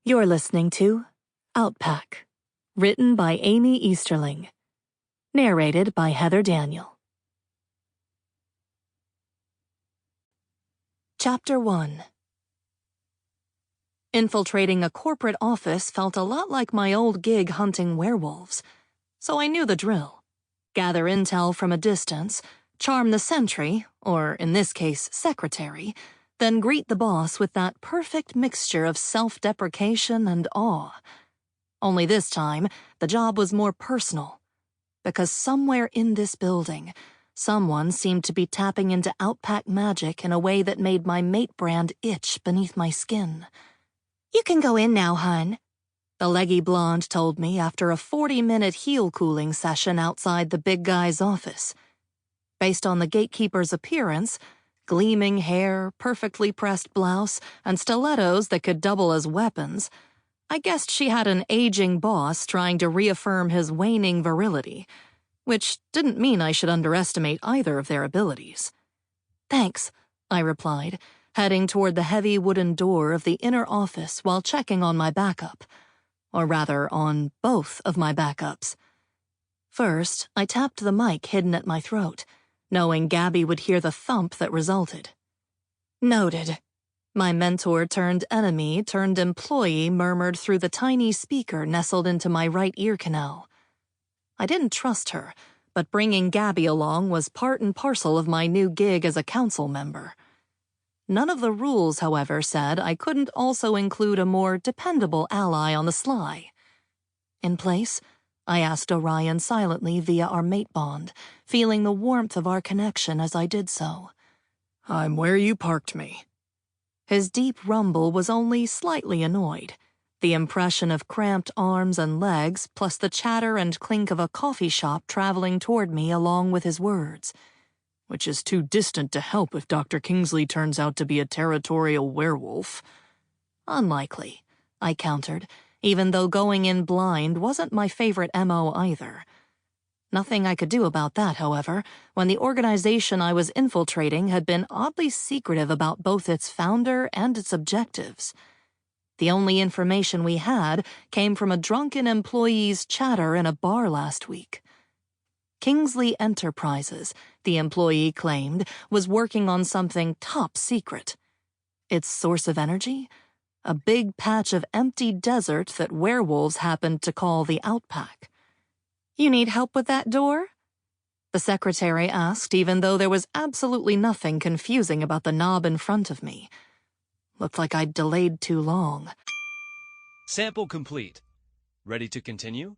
You're listening to Outpack, written by Aimee Easterling, narrated by Heather Daniel. Chapter 1. Infiltrating a corporate office felt a lot like my old gig hunting werewolves, so I knew the drill. Gather intel from a distance, charm the sentry, or in this case, secretary, then greet the boss with that perfect mixture of self-deprecation and awe. Only this time, the job was more personal, because somewhere in this building, someone seemed to be tapping into Outpack magic in a way that made my mate brand itch beneath my skin. "You can go in now, hun," the leggy blonde told me after a 40-minute heel-cooling session outside the big guy's office. Based on the gatekeeper's appearance, gleaming hair, perfectly pressed blouse, and stilettos that could double as weapons, I guessed she had an aging boss trying to reaffirm his waning virility, which didn't mean I should underestimate either of their abilities. "Thanks," I replied, heading toward the heavy wooden door of the inner office while checking on my backup, or rather on both of my backups. First, I tapped the mic hidden at my throat, knowing Gabby would hear the thump that resulted. "Noted," my mentor-turned-enemy-turned-employee murmured through the tiny speaker nestled into my right ear canal. I didn't trust her, but bringing Gabby along was part and parcel of my new gig as a council member. None of the rules, however, said I couldn't also include a more dependable ally on the sly. In place, I asked Orion silently via our mate bond, feeling the warmth of our connection as I did so. "I'm where you parked me." His deep rumble was only slightly annoyed. The impression of cramped arms and legs, plus the chatter and clink of a coffee shop traveling toward me along with his words. "Which is too distant to help if Dr. Kingsley turns out to be a territorial werewolf." "Unlikely," I countered, even though going in blind wasn't my favorite MO either. Nothing I could do about that, however, when the organization I was infiltrating had been oddly secretive about both its founder and its objectives. The only information we had came from a drunken employee's chatter in a bar last week. Kingsley Enterprises, the employee claimed, was working on something top secret. Its source of energy? A big patch of empty desert that werewolves happened to call the Outpack. "You need help with that door?" the secretary asked, even though there was absolutely nothing confusing about the knob in front of me. Looked like I'd delayed too long. Sample complete. Ready to continue?